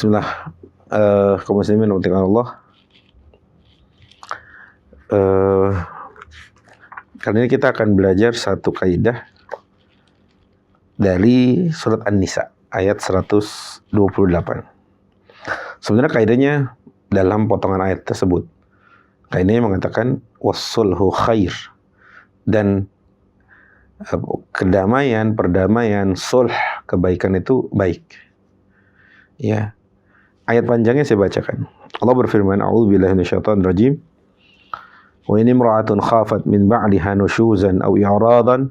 Bismillah, kaum muslimin wa Allah. Kali ini kita akan belajar satu kaidah dari surat An-Nisa ayat 128. Sebenarnya kaidahnya dalam potongan ayat tersebut. Kaidahnya mengatakan wassulhu khair, dan kedamaian, perdamaian, sulh, kebaikan itu baik. Ya. Ayat panjangnya saya bacakan. Allah berfirman, A'udzubillahi minasyaitonir rajim. Wa in imra'atun khafat min ba'liha nushuzan aw i'radan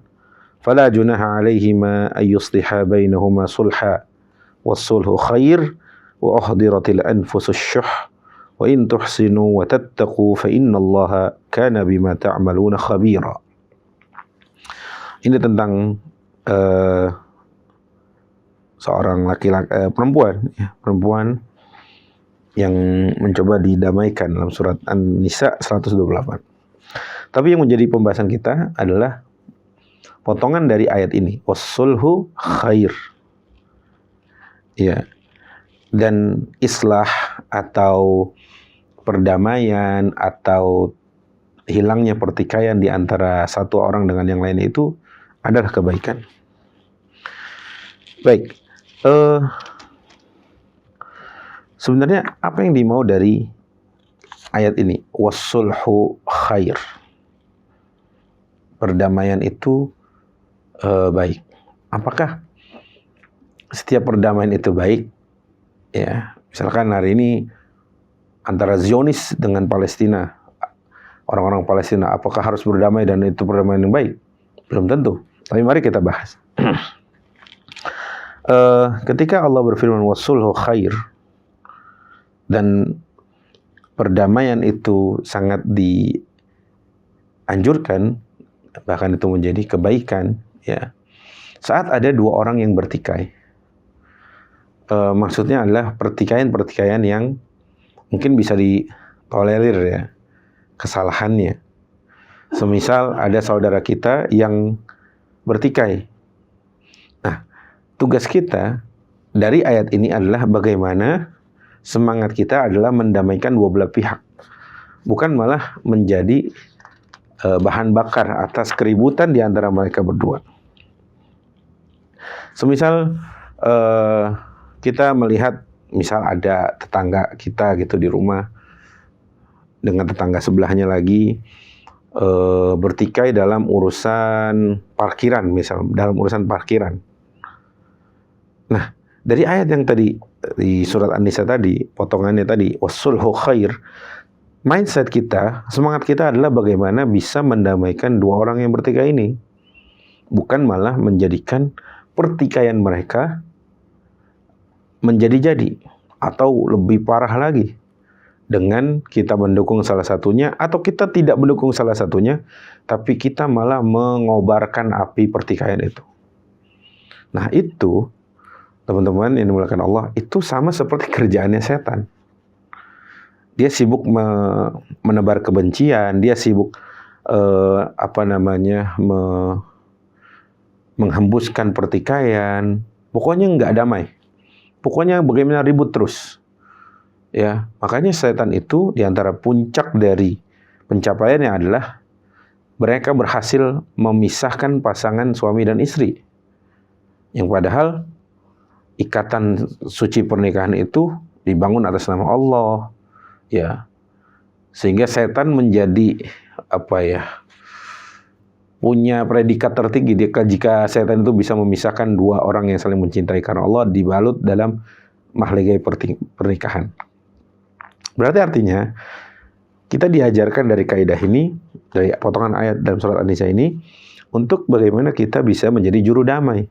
fala junaha 'alaihima ay yusliha bainahuma sulha was-sulhu khair wa uhdiratil anfusus syuh wa in tuhsinu wa tattaqu fa innallaha kana bima ta'maluna khabira. Ini tentang seorang laki-laki, perempuan yang mencoba didamaikan dalam surat An-Nisa 128. Tapi yang menjadi pembahasan kita adalah potongan dari ayat ini, wassulhu khair. Ya. Dan islah atau perdamaian atau hilangnya pertikaian di antara satu orang dengan yang lain itu adalah kebaikan. Baik. Sebenarnya apa yang dimau dari ayat ini? Wassulhu khair. Perdamaian itu baik. Apakah setiap perdamaian itu baik? Ya, misalkan hari ini antara Zionis dengan Palestina, orang-orang Palestina, apakah harus berdamai dan itu perdamaian yang baik? Belum tentu. Tapi mari kita bahas. Ketika Allah berfirman wassulhu khair, dan perdamaian itu sangat dianjurkan, bahkan itu menjadi kebaikan, ya. Saat ada dua orang yang bertikai, maksudnya adalah pertikaian yang mungkin bisa ditolerir, ya, kesalahannya. Semisal ada saudara kita yang bertikai. Nah, tugas kita dari ayat ini adalah bagaimana semangat kita adalah mendamaikan dua belah pihak, bukan malah menjadi bahan bakar atas keributan di antara mereka berdua. Semisal kita melihat, misal ada tetangga kita gitu di rumah dengan tetangga sebelahnya lagi bertikai dalam urusan parkiran, misal dalam urusan parkiran. Nah, dari ayat yang tadi di surat An-Nisa tadi, potongannya tadi, wassulhu khair, mindset kita, semangat kita adalah bagaimana bisa mendamaikan dua orang yang bertikai ini, bukan malah menjadikan pertikaian mereka menjadi-jadi, atau lebih parah lagi, dengan kita mendukung salah satunya, atau kita tidak mendukung salah satunya, tapi kita malah mengobarkan api pertikaian itu. Nah, itu teman-teman yang dimuliakan Allah, itu sama seperti kerjaannya setan. Dia sibuk menebar kebencian, dia sibuk menghembuskan pertikaian. Pokoknya nggak damai. Pokoknya bagaimana ribut terus. Ya, makanya setan itu diantara puncak dari pencapaiannya adalah mereka berhasil memisahkan pasangan suami dan istri. Yang padahal ikatan suci pernikahan itu dibangun atas nama Allah, ya, sehingga setan menjadi punya predikat tertinggi jika setan itu bisa memisahkan dua orang yang saling mencintai karena Allah dibalut dalam mahligai pernikahan. Berarti artinya kita diajarkan dari kaidah ini, dari potongan ayat dalam surat An-Nisa ini, untuk bagaimana kita bisa menjadi juru damai.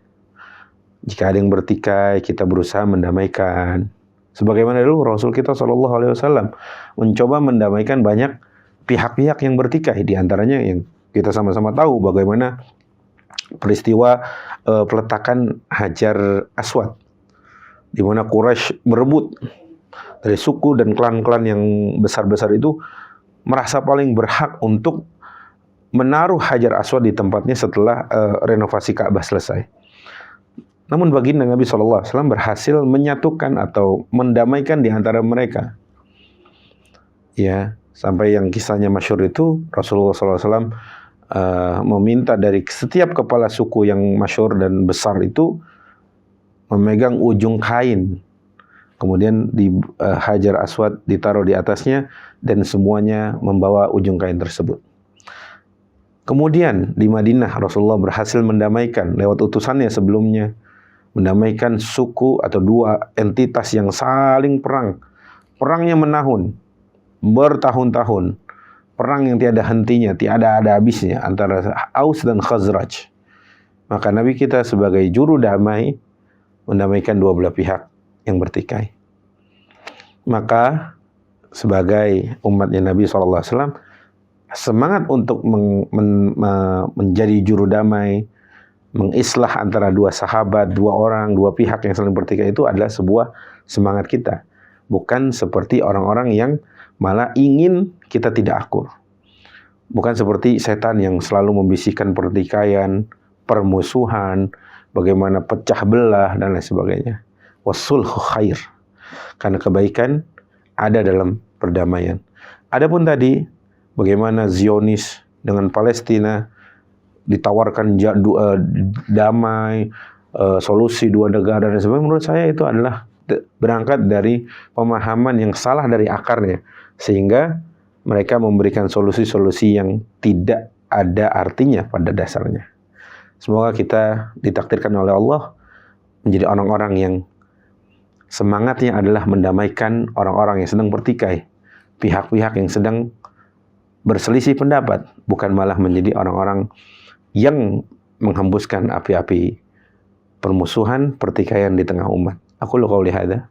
Jika ada yang bertikai, kita berusaha mendamaikan. Sebagaimana dulu Rasul kita SAW mencoba mendamaikan banyak pihak-pihak yang bertikai. Di antaranya yang kita sama-sama tahu bagaimana peristiwa peletakan Hajar Aswad, di mana Quraisy berebut dari suku dan klan-klan yang besar-besar itu merasa paling berhak untuk menaruh Hajar Aswad di tempatnya setelah renovasi Ka'bah selesai. Namun baginda Nabi SAW berhasil menyatukan atau mendamaikan di antara mereka. Ya, sampai yang kisahnya masyhur itu Rasulullah SAW meminta dari setiap kepala suku yang masyhur dan besar itu memegang ujung kain. Kemudian di Hajar Aswad ditaruh di atasnya dan semuanya membawa ujung kain tersebut. Kemudian di Madinah Rasulullah berhasil mendamaikan lewat utusannya sebelumnya, mendamaikan suku atau dua entitas yang saling perang. Perangnya menahun, bertahun-tahun. Perang yang tiada hentinya, tiada ada habisnya antara Aus dan Khazraj. Maka Nabi kita sebagai juru damai mendamaikan dua belah pihak yang bertikai. Maka sebagai umatnya Nabi SAW, semangat untuk menjadi juru damai, mengislah antara dua sahabat, dua orang, dua pihak yang saling bertikai itu adalah sebuah semangat kita. Bukan seperti orang-orang yang malah ingin kita tidak akur. Bukan seperti setan yang selalu membisikkan pertikaian, permusuhan, bagaimana pecah belah, dan lain sebagainya. Wasulhu khair. Karena kebaikan ada dalam perdamaian. Adapun tadi, bagaimana Zionis dengan Palestina ditawarkan damai, solusi dua negara, dan sebagainya, menurut saya itu adalah berangkat dari pemahaman yang salah dari akarnya. Sehingga mereka memberikan solusi-solusi yang tidak ada artinya pada dasarnya. Semoga kita ditakdirkan oleh Allah menjadi orang-orang yang semangatnya adalah mendamaikan orang-orang yang sedang bertikai, pihak-pihak yang sedang berselisih pendapat, bukan malah menjadi orang-orang yang menghembuskan api-api permusuhan, pertikaian di tengah umat. Aku qouli hadza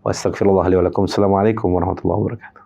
wa astaghfirullah li wa lakum. Assalamualaikum warahmatullahi wabarakatuh.